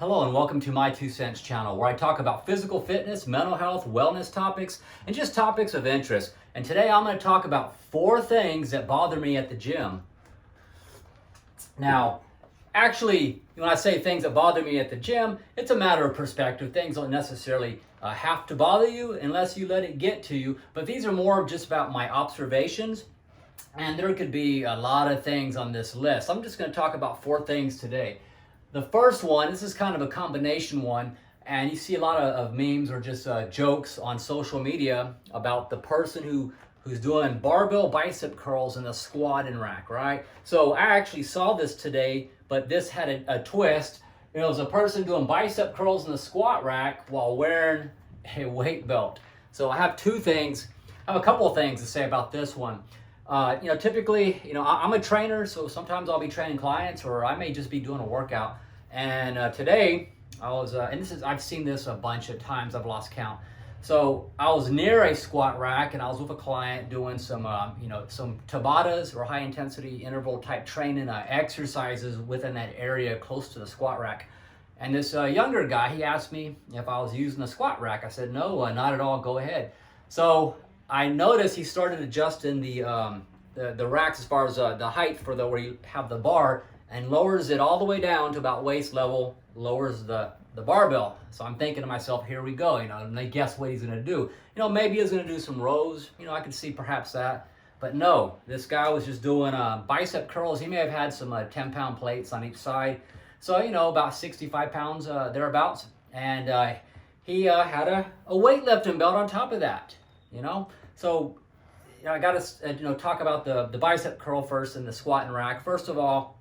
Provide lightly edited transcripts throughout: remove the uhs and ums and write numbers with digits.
Hello and welcome to my 2 Cents channel where I talk about physical fitness, mental health, wellness topics, and just topics of interest. And today I'm going to talk about 4 things that bother me at the gym. Now, actually, when I say things that bother me at the gym, it's a matter of perspective. Things don't necessarily have to bother you unless you let it get to you. But these are more just about my observations. And there could be a lot of things on this list. I'm just going to talk about 4 things today. The first one, this is kind of a combination one, and you see a lot of memes or just jokes on social media about the person who's doing barbell bicep curls in the squat and rack, right? So I actually saw this today, but this had a twist. It was a person doing bicep curls in the squat rack while wearing a weight belt. So I have I have a couple of things to say about this one. Typically, I'm a trainer, so sometimes I'll be training clients or I may just be doing a workout. And today I was, I've seen this a bunch of times, I've lost count. So I was near a squat rack and I was with a client doing some Tabatas or high intensity interval type training exercises within that area close to the squat rack. And this younger guy, he asked me if I was using the squat rack. I said, no, not at all, go ahead. So I noticed he started adjusting the racks as far as the height for where you have the bar, and lowers it all the way down to about waist level, lowers the barbell. So I'm thinking to myself, here we go, and I guess what he's gonna do. Maybe he's gonna do some rows, I could see perhaps that. But no, this guy was just doing bicep curls. He may have had some 10-pound plates on each side. So, about 65 pounds thereabouts. And he had a weightlifting belt on top of that, So I got to talk about the bicep curl first and the squat and rack. First of all,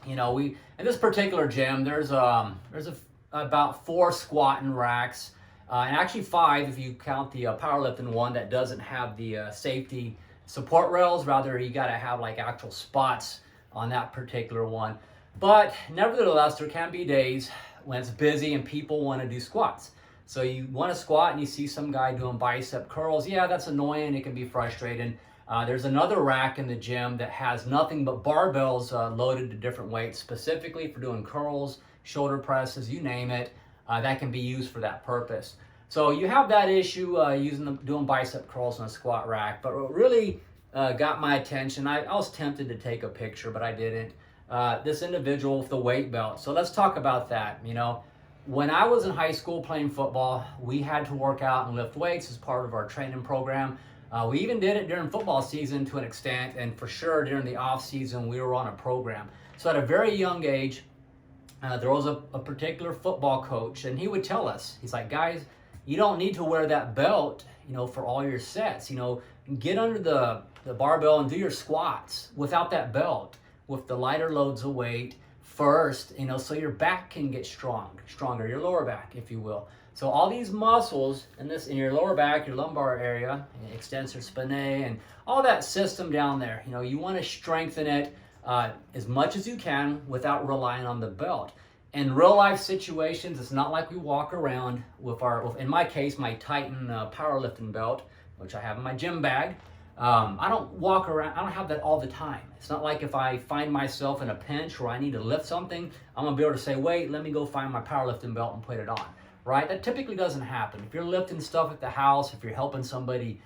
we in this particular gym there's about 4 squat and racks, and actually 5 if you count the powerlifting one that doesn't have the safety support rails. Rather, you got to have like actual spots on that particular one. But nevertheless, there can be days when it's busy and people want to do squats. So you want to squat and you see some guy doing bicep curls. Yeah, that's annoying. It can be frustrating. There's another rack in the gym that has nothing but barbells loaded to different weights, specifically for doing curls, shoulder presses, you name it. That can be used for that purpose. So you have that issue doing bicep curls on a squat rack. But what really got my attention, I was tempted to take a picture, but I didn't. This individual with the weight belt. So let's talk about that. When I was in high school playing football, we had to work out and lift weights as part of our training program. We even did it during football season to an extent, and for sure during the off season we were on a program. So at a very young age, there was a particular football coach, and he would tell us, he's like, guys, you don't need to wear that belt, for all your sets. Get under the barbell and do your squats without that belt, with the lighter loads of weight first, so your back can get stronger, your lower back, if you will. So all these muscles in your lower back, your lumbar area, extensor spinae, and all that system down there, you want to strengthen it as much as you can without relying on the belt. In real life situations, it's not like we walk around with in my case, my Titan powerlifting belt, which I have in my gym bag. I don't walk around, I don't have that all the time. It's not like if I find myself in a pinch where I need to lift something, I'm gonna be able to say, wait, let me go find my powerlifting belt and put it on, right? That typically doesn't happen. If you're lifting stuff at the house, if you're helping somebody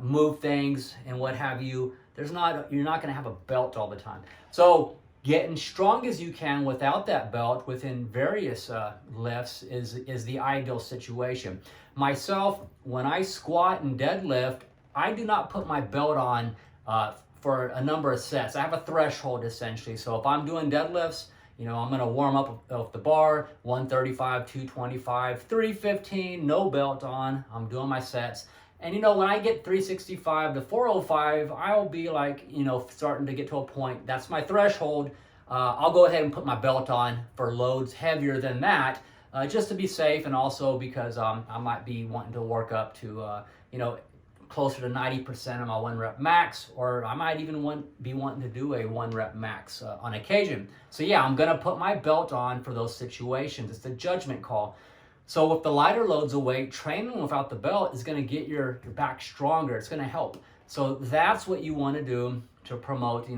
move things and what have you, you're not gonna have a belt all the time. So getting strong as you can without that belt within various lifts is the ideal situation. Myself, when I squat and deadlift, I do not put my belt on for a number of sets. I have a threshold essentially. So if I'm doing deadlifts, I'm gonna warm up with the bar, 135, 225, 315, no belt on. I'm doing my sets. And when I get 365 to 405, I'll be like, starting to get to a point, that's my threshold. I'll go ahead and put my belt on for loads heavier than that, just to be safe, and also because I might be wanting to work up to, closer to 90% of my 1 rep max, or I might even be wanting to do a 1 rep max on occasion. So yeah, I'm gonna put my belt on for those situations. It's a judgment call. So with the lighter loads of weight, training without the belt is gonna get your back stronger. It's gonna help. So that's what you wanna do to promote,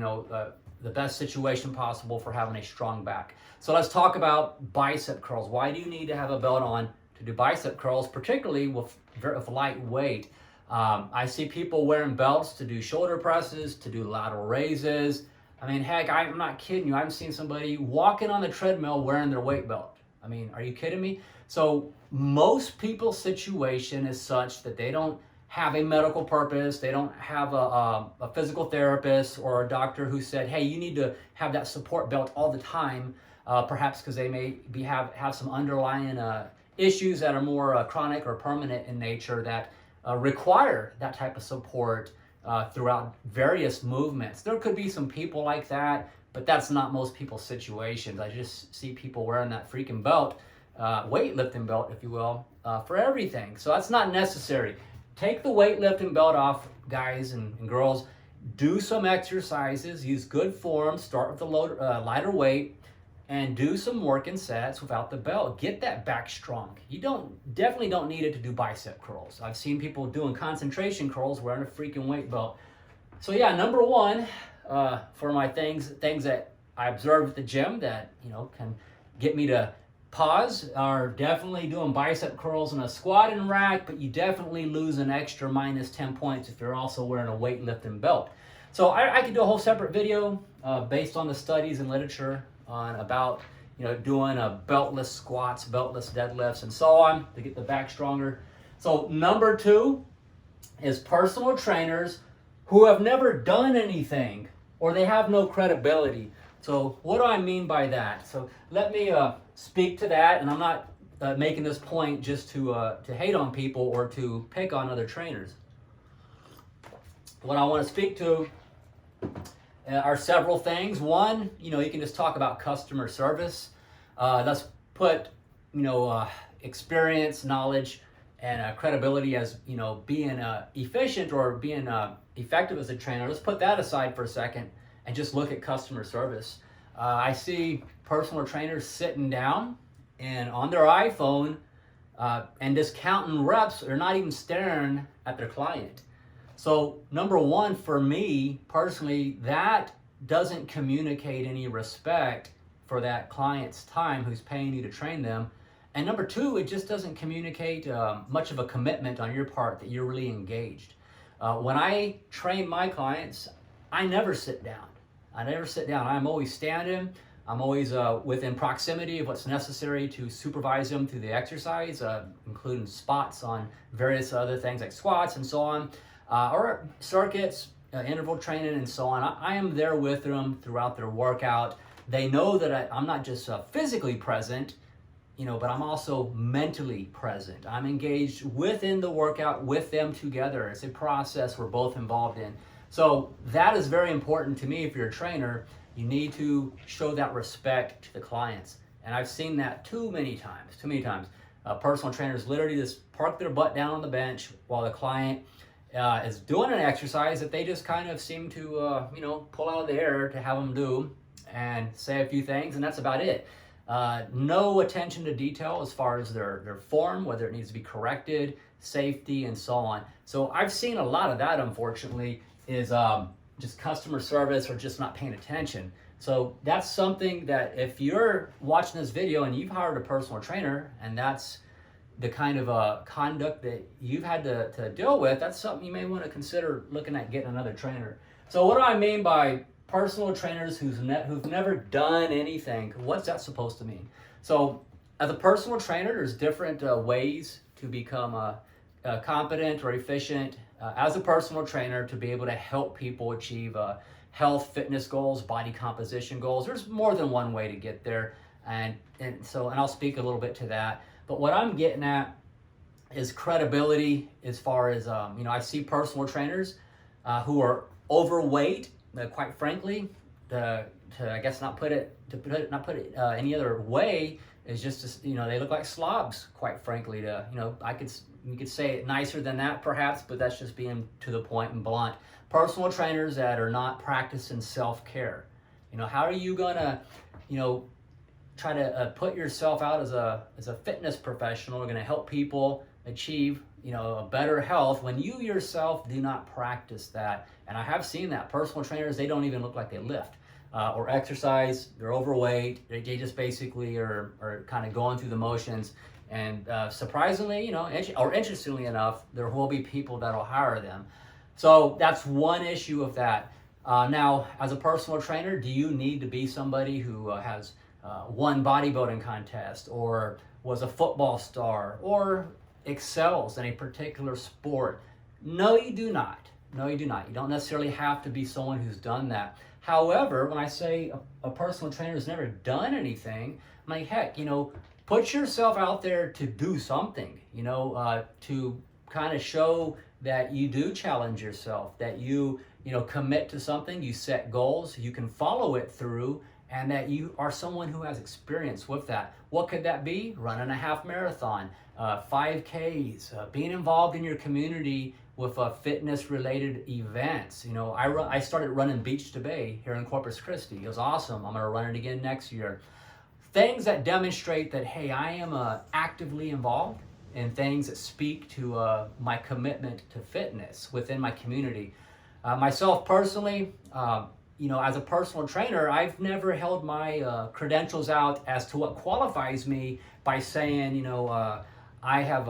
the best situation possible for having a strong back. So let's talk about bicep curls. Why do you need to have a belt on to do bicep curls, particularly with light weight? I see people wearing belts to do shoulder presses, to do lateral raises. I mean, heck, I'm not kidding you. I've seen somebody walking on the treadmill wearing their weight belt. I mean, are you kidding me? So most people's situation is such that they don't have a medical purpose. They don't have a physical therapist or a doctor who said, hey, you need to have that support belt all the time, perhaps because they may have some underlying issues that are more chronic or permanent in nature that require that type of support throughout various movements. There could be some people like that, but that's not most people's situations. I just see people wearing that freaking belt, weightlifting belt, if you will, for everything. So that's not necessary. Take the weightlifting belt off, guys and girls. Do some exercises, use good form, start with the lighter weight, and do some working sets without the belt. Get that back strong. You definitely don't need it to do bicep curls. I've seen people doing concentration curls wearing a freaking weight belt. So yeah, number one, for my things that I observe at the gym that can get me to pause are definitely doing bicep curls in a squat and rack, but you definitely lose an extra minus 10 points if you're also wearing a weightlifting belt. So I could do a whole separate video based on the studies and literature on about doing a beltless squats, beltless deadlifts, and so on to get the back stronger. So number two is personal trainers who have never done anything or they have no credibility. So what do I mean by that? So let me speak to that, and I'm not making this point just to hate on people or to pick on other trainers. What I want to speak to are several things. One, you can just talk about customer service. Let's put, experience, knowledge, and credibility as, being efficient or being effective as a trainer. Let's put that aside for a second and just look at customer service. I see personal trainers sitting down and on their iPhone and just counting reps. They're not even staring at their client. So number one, for me personally, that doesn't communicate any respect for that client's time who's paying you to train them. And number two, it just doesn't communicate much of a commitment on your part that you're really engaged. When I train my clients, I never sit down. I'm always standing. I'm always within proximity of what's necessary to supervise them through the exercise, including spots on various other things like squats and so on, or circuits, interval training and so on. I am there with them throughout their workout. They know that I'm not just physically present, but I'm also mentally present. I'm engaged within the workout with them together. It's a process we're both involved in. So that is very important to me. If you're a trainer, you need to show that respect to the clients. And I've seen that too many times. Personal trainers literally just park their butt down on the bench while the client is doing an exercise that they just kind of seem to, pull out of the air to have them do and say a few things, and that's about it. No attention to detail as far as their form, whether it needs to be corrected, safety, and so on. So I've seen a lot of that, unfortunately, is just customer service or just not paying attention. So that's something that if you're watching this video and you've hired a personal trainer and that's the kind of conduct that you've had to deal with, that's something you may want to consider looking at getting another trainer. So what do I mean by personal trainers who've never done anything? What's that supposed to mean? So as a personal trainer, there's different ways to become competent or efficient as a personal trainer to be able to help people achieve health, fitness goals, body composition goals. There's more than one way to get there, and I'll speak a little bit to that. But what I'm getting at is credibility as far as I see personal trainers who are overweight. Quite frankly, I guess not put it any other way, is just they look like slobs. Quite frankly, you could say it nicer than that perhaps, but that's just being to the point and blunt. Personal trainers that are not practicing self-care. How are you gonna try to put yourself out as a fitness professional, going to help people achieve a better health when you yourself do not practice that? And I have seen that personal trainers, they don't even look like they lift. or exercise. They're overweight. They just basically are kind of going through the motions. And surprisingly, or interestingly enough, there will be people that'll hire them. So that's one issue of that. Now, as a personal trainer, do you need to be somebody who has won bodybuilding contest or was a football star or excels in a particular sport? No, you do not. No, you do not. You don't necessarily have to be someone who's done that. However, when I say a personal trainer has never done anything, I'm like, heck, put yourself out there to do something, to kind of show that you do challenge yourself, that you commit to something, you set goals, you can follow it through, and that you are someone who has experience with that. What could that be? Running a half marathon, 5Ks, being involved in your community with fitness-related events. I started running Beach to Bay here in Corpus Christi. It was awesome. I'm going to run it again next year. Things that demonstrate that, hey, I am actively involved in things that speak to my commitment to fitness within my community. Myself personally, as a personal trainer, I've never held my credentials out as to what qualifies me by saying, I have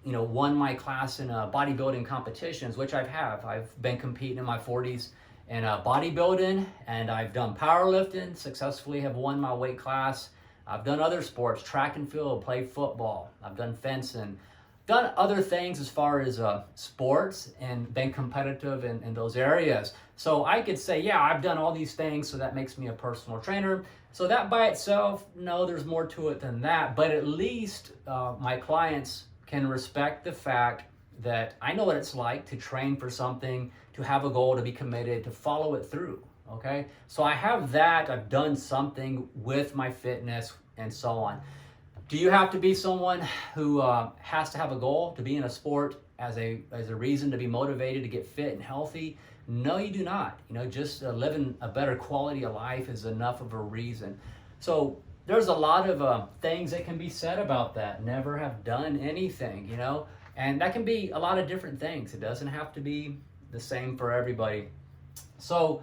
won my class in bodybuilding competitions, which I've been competing in my 40s in bodybuilding, and I've done powerlifting, successfully have won my weight class. I've done other sports, track and field, played football. I've done fencing, done other things as far as sports and been competitive in those areas. So I could say, yeah, I've done all these things, so that makes me a personal trainer. So that by itself, no, there's more to it than that. But at least my clients can respect the fact that I know what it's like to train for something, to have a goal, to be committed, to follow it through. Okay, so I have that. I've done something with my fitness and so on. Do you have to be someone who has to have a goal to be in a sport as a reason to be motivated to get fit and healthy? No, you do not. Just living a better quality of life is enough of a reason. So there's a lot of things that can be said about that. Never have done anything, and that can be a lot of different things. It doesn't have to be the same for everybody. So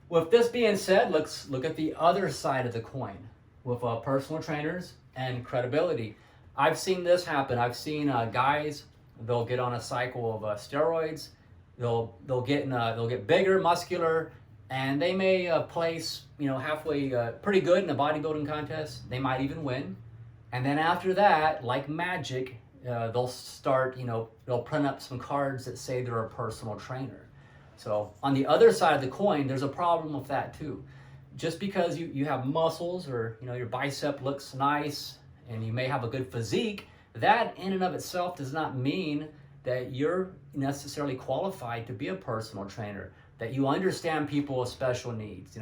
with this being said, let's look at the other side of the coin with personal trainers and credibility. I've seen this happen. I've seen guys, they'll get on a cycle of steroids, they'll get bigger, muscular, and they may place halfway pretty good in a bodybuilding contest. They might even win, and then after that, like magic, they'll start they'll print up some cards that say they're a personal trainer. So on the other side of the coin, there's a problem with that too. Just because you have muscles or your bicep looks nice and you may have a good physique, that in and of itself does not mean that you're necessarily qualified to be a personal trainer, that you understand people with special needs,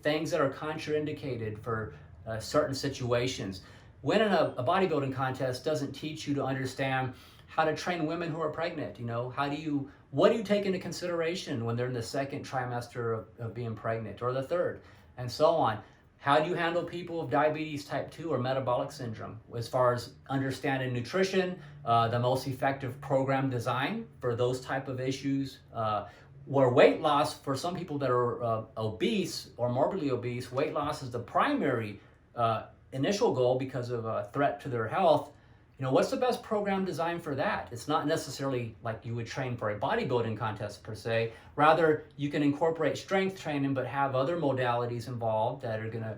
things that are contraindicated for certain situations. Winning a bodybuilding contest doesn't teach you to understand how to train women who are pregnant. What do you take into consideration when they're in the second trimester of being pregnant or the third, and so on? How do you handle people with diabetes type 2 or metabolic syndrome as far as understanding nutrition, the most effective program design for those type of issues, where weight loss for some people that are obese or morbidly obese, weight loss is the primary initial goal because of a threat to their health. What's the best program design for that? It's not necessarily like you would train for a bodybuilding contest per se. Rather, you can incorporate strength training, but have other modalities involved that are gonna,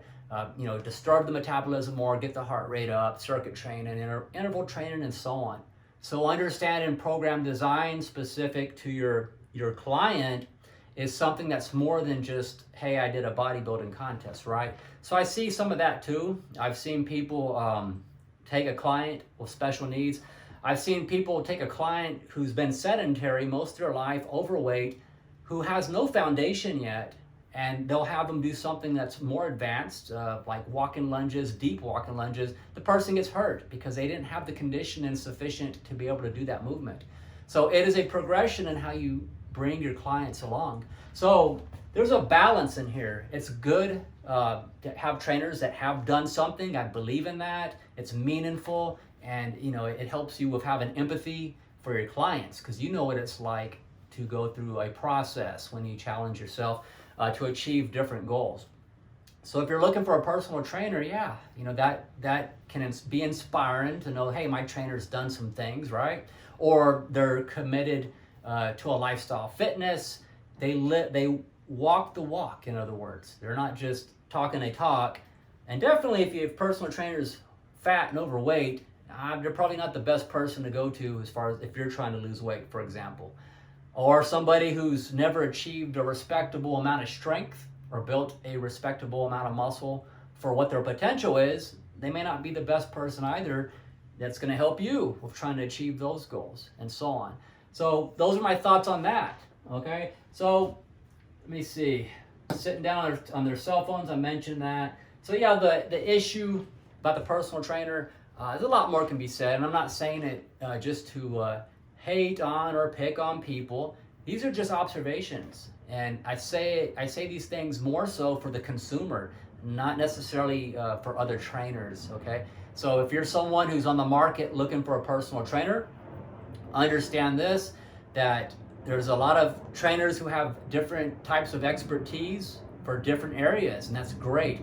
disturb the metabolism more, get the heart rate up, circuit training, interval training, and so on. So understanding program design specific to your client is something that's more than just, hey, I did a bodybuilding contest, right? So I see some of that too. I've seen people take a client with special needs. I've seen people take a client who's been sedentary most of their life, overweight, who has no foundation yet, and they'll have them do something that's more advanced, like walking lunges, deep walking lunges. The person gets hurt because they didn't have the conditioning sufficient to be able to do that movement. So it is a progression in how you bring your clients along. So there's a balance in here. It's good to have trainers that have done something. I believe in that. It's meaningful, and it helps you with having empathy for your clients, because you know what it's like to go through a process when you challenge yourself to achieve different goals. So if you're looking for a personal trainer, yeah, that can be inspiring to know, hey, my trainer's done some things, right? Or they're committed to a lifestyle fitness. They walk the walk, in other words. They're not just talking a talk. And definitely if you have personal trainers fat and overweight, they're probably not the best person to go to as far as if you're trying to lose weight, for example. Or somebody who's never achieved a respectable amount of strength or built a respectable amount of muscle for what their potential is, they may not be the best person either that's going to help you with trying to achieve those goals and so on. So those are my thoughts on that. Okay, so let me see. Sitting down on their cell phones, I mentioned that. So yeah, the issue about the personal trainer, there's a lot more can be said, and I'm not saying it just to hate on or pick on people. These are just observations, and I say these things more so for the consumer, not necessarily for other trainers. Okay, so if you're someone who's on the market looking for a personal trainer, understand this, that there's a lot of trainers who have different types of expertise for different areas, and that's great.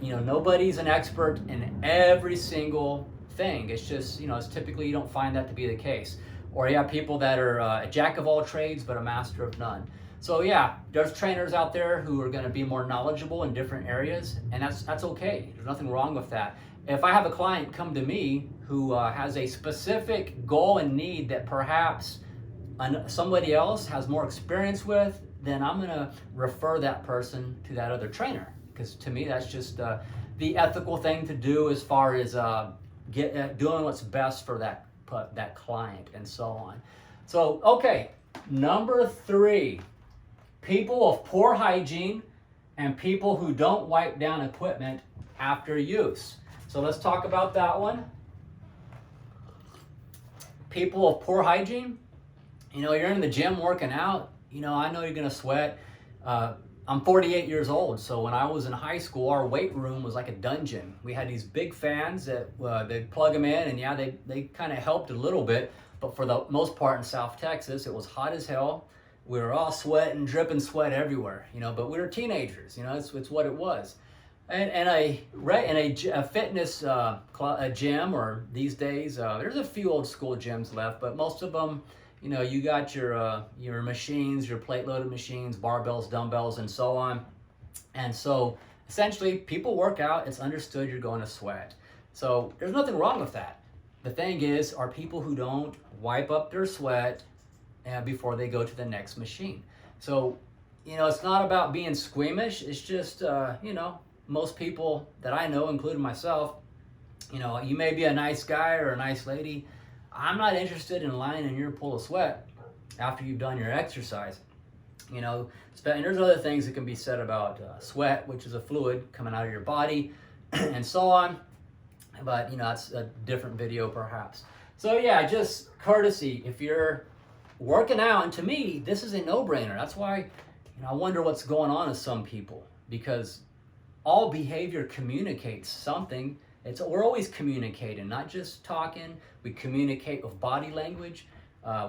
Nobody's an expert in every single thing. It's just, it's typically you don't find that to be the case. Or you have people that are a jack of all trades but a master of none. So yeah, there's trainers out there who are going to be more knowledgeable in different areas, and that's okay. There's nothing wrong with that. If I have a client come to me who has a specific goal and need that perhaps somebody else has more experience with, then I'm going to refer that person to that other trainer, because to me that's just the ethical thing to do as far as doing what's best for that client and so on. So okay, number 3, people of poor hygiene and people who don't wipe down equipment after use. So let's talk about that one. People of poor hygiene. You're in the gym working out. I know you're gonna sweat. I'm 48 years old, so when I was in high school, our weight room was like a dungeon. We had these big fans that they'd plug them in, and yeah, they kind of helped a little bit, but for the most part in South Texas, it was hot as hell. We were all sweating, dripping sweat everywhere, but we were teenagers, it's what it was. And a fitness a gym, or these days, there's a few old school gyms left, but most of them, you got your machines, your plate-loaded machines, barbells, dumbbells, and so on. And so essentially, people work out. It's understood you're going to sweat. So there's nothing wrong with that. The thing is, are people who don't wipe up their sweat before they go to the next machine. So, it's not about being squeamish. It's just, most people that I know, including myself, you may be a nice guy or a nice lady. I'm not interested in lying in your pool of sweat after you've done your exercise. And there's other things that can be said about sweat, which is a fluid coming out of your body, and so on. But, that's a different video perhaps. So yeah, just courtesy. If you're working out, and to me, this is a no-brainer. That's why, I wonder what's going on with some people, because all behavior communicates something. We're always communicating, not just talking. We communicate with body language.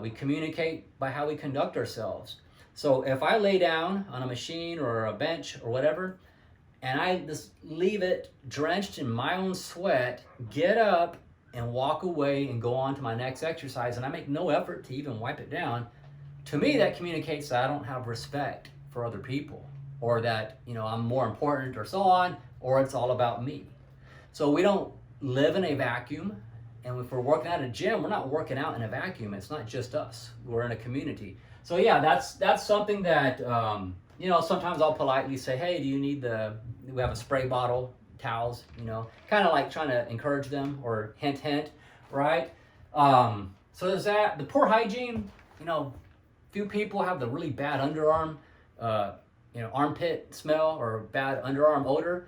We communicate by how we conduct ourselves. So if I lay down on a machine or a bench or whatever, and I just leave it drenched in my own sweat, get up and walk away and go on to my next exercise, and I make no effort to even wipe it down, to me that communicates that I don't have respect for other people, or that I'm more important or so on, or it's all about me. So we don't live in a vacuum, and if we're working out at a gym, we're not working out in a vacuum. It's not just us. We're in a community. So yeah, that's something that sometimes I'll politely say, hey, do you need we have a spray bottle, towels, kind of like trying to encourage them, or hint, right? So there's that. The poor hygiene, few people have the really bad underarm, armpit smell or bad underarm odor.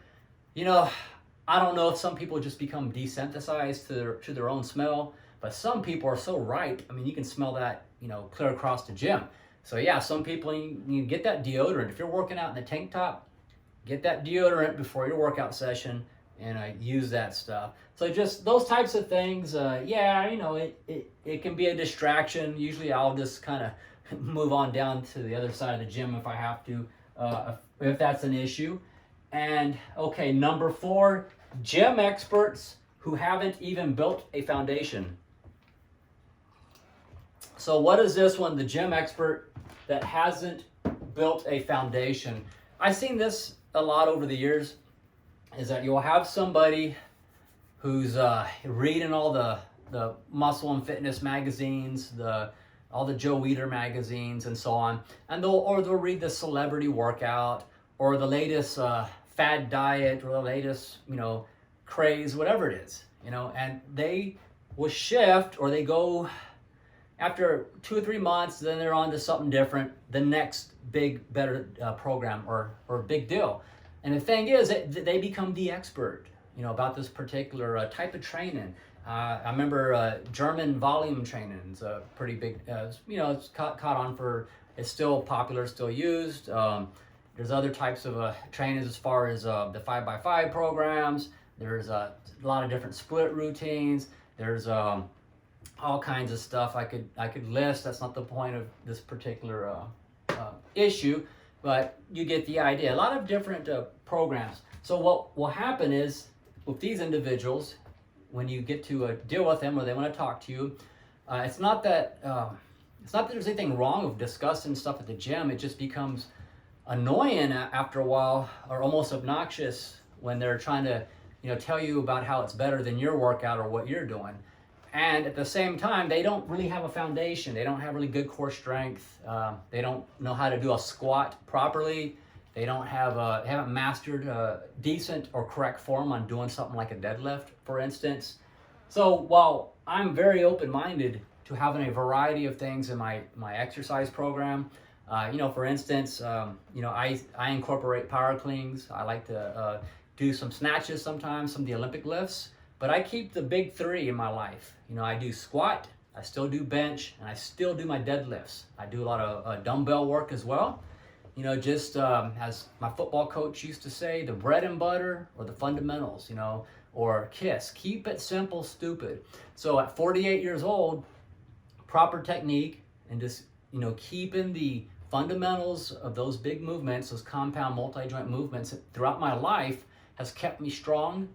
I don't know if some people just become desensitized to their own smell, but some people are so ripe. I mean, you can smell that, clear across the gym. So yeah, some people, you get that deodorant. If you're working out in a tank top, get that deodorant before your workout session, and use that stuff. So just those types of things, it can be a distraction. Usually I'll just kind of move on down to the other side of the gym if I have to, if that's an issue. And okay, number 4, gym experts who haven't even built a foundation. So what is this one? The gym expert that hasn't built a foundation. I've seen this a lot over the years, is that you'll have somebody who's reading all the muscle and fitness magazines, all the Joe Weider magazines and so on, and they'll read the celebrity workout or the latest fad diet or the latest craze, whatever it is, and they will shift, or they go after 2 or 3 months, then they're on to something different, the next big, better program or big deal. And the thing is, they become the expert, about this particular type of training. I remember German volume training is a pretty big, it's caught on for, it's still popular, still used. There's other types of trainings as far as the 5x5 programs. There's a lot of different split routines. There's all kinds of stuff I could list. That's not the point of this particular issue, but you get the idea. A lot of different programs. So what will happen is with these individuals, when you get to deal with them or they want to talk to you, it's not that there's anything wrong with discussing stuff at the gym. It just becomes annoying after a while, or almost obnoxious when they're trying to tell you about how it's better than your workout or what you're doing. And at the same time, they don't really have a foundation. They don't have really good core strength. They don't know how to do a squat properly. They haven't mastered decent or correct form on doing something like a deadlift, for instance. So while I'm very open-minded to having a variety of things in my exercise program, for instance, I incorporate power cleans. I like to do some snatches sometimes, some of the Olympic lifts. But I keep the big 3 in my life. I do squat, I still do bench, and I still do my deadlifts. I do a lot of dumbbell work as well. Just as my football coach used to say, the bread and butter or the fundamentals, or KISS. Keep it simple, stupid. So at 48 years old, proper technique and just, keeping the fundamentals of those big movements, those compound multi-joint movements throughout my life has kept me strong.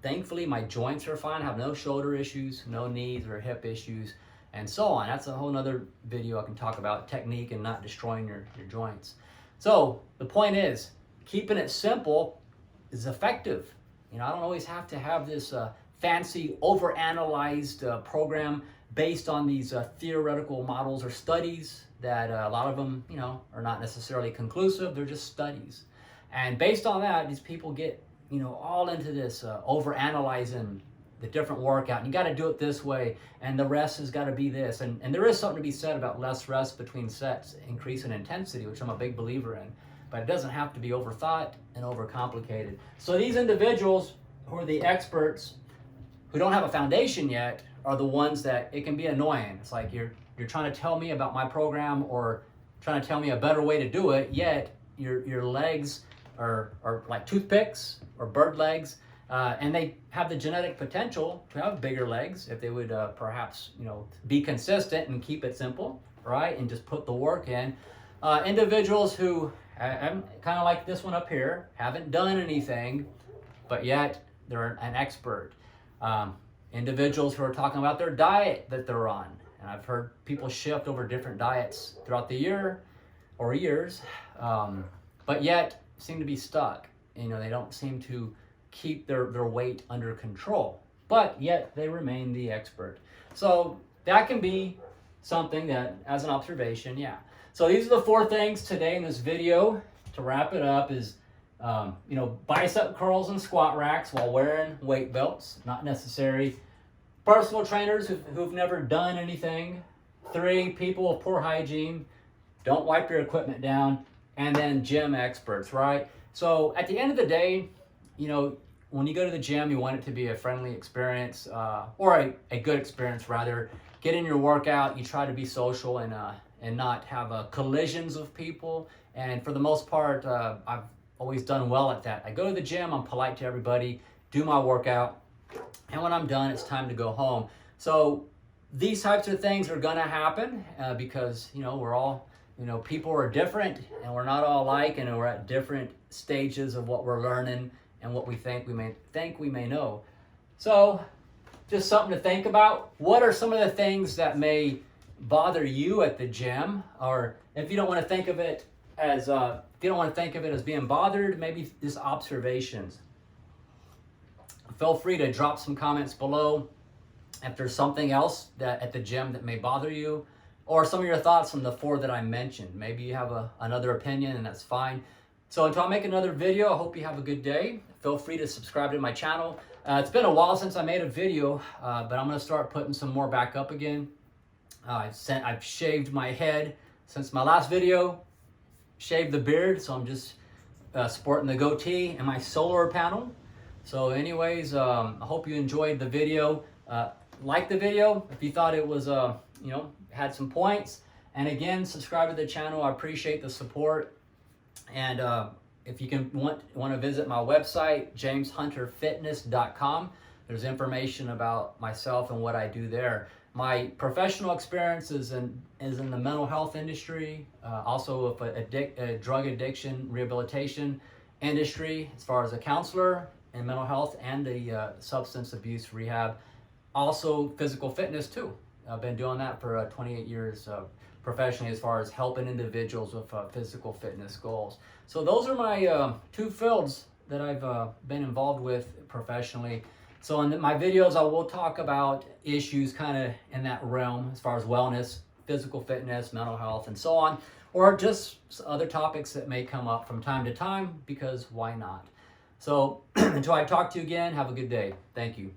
Thankfully my joints are fine. I have no shoulder issues, no knees or hip issues, and so on. That's a whole nother video I can talk about technique and not destroying your joints. So the point is, keeping it simple is effective. I don't always have to have this fancy, overanalyzed program based on these theoretical models or studies that a lot of them, are not necessarily conclusive. They're just studies. And based on that, these people get all into this over-analyzing the different workout. And you got to do it this way, and the rest has got to be this. And there is something to be said about less rest between sets, increase in intensity, which I'm a big believer in. But it doesn't have to be overthought and overcomplicated. So these individuals who are the experts, who don't have a foundation yet, are the ones that it can be annoying. It's like you're trying to tell me about my program or trying to tell me a better way to do it, yet your legs are like toothpicks or bird legs, and they have the genetic potential to have bigger legs if they would perhaps be consistent and keep it simple, right, and just put the work in. Individuals who, I'm kind of like this one up here, haven't done anything, but yet they're an expert. Individuals who are talking about their diet that they're on, and I've heard people shift over different diets throughout the year or years, but yet seem to be stuck. They don't seem to keep their weight under control, but yet they remain the expert. So that can be something that, as an observation, yeah. So these are the 4 things today in this video. To wrap it up is, bicep curls and squat racks while wearing weight belts, not necessary. Personal trainers who've never done anything. 3, people with poor hygiene, don't wipe your equipment down. And then gym experts, right? So at the end of the day, when you go to the gym, you want it to be a friendly experience, or a good experience rather. Get in your workout, you try to be social and not have collisions with people. And for the most part, I've always done well at that. I go to the gym, I'm polite to everybody, do my workout, and when I'm done, it's time to go home. So these types of things are gonna happen because we're all You know, people are different and we're not all alike, and we're at different stages of what we're learning and what we think we may know. So just something to think about. What are some of the things that may bother you at the gym? Or if you don't want to think of it as being bothered, maybe just observations. Feel free to drop some comments below if there's something else that at the gym that may bother you, or some of your thoughts on the 4 that I mentioned. Maybe you have another opinion, and that's fine. So until I make another video, I hope you have a good day. Feel free to subscribe to my channel. It's been a while since I made a video, but I'm going to start putting some more back up again. I've shaved my head since my last video, shaved the beard, so I'm just sporting the goatee and my solar panel. So anyways, I hope you enjoyed the video. Like the video if you thought it was, had some points. And again, subscribe to the channel. I appreciate the support. And if you want to visit my website, jameshunterfitness.com. There's information about myself and what I do there. My professional experience is in the mental health industry, also with a drug addiction rehabilitation industry, as far as a counselor in mental health and the substance abuse rehab. Also physical fitness too. I've been doing that for 28 years professionally, as far as helping individuals with physical fitness goals. So those are my 2 fields that I've been involved with professionally. So in my videos, I will talk about issues kind of in that realm, as far as wellness, physical fitness, mental health, and so on, or just other topics that may come up from time to time, because why not? So until I talk to you again, have a good day. Thank you.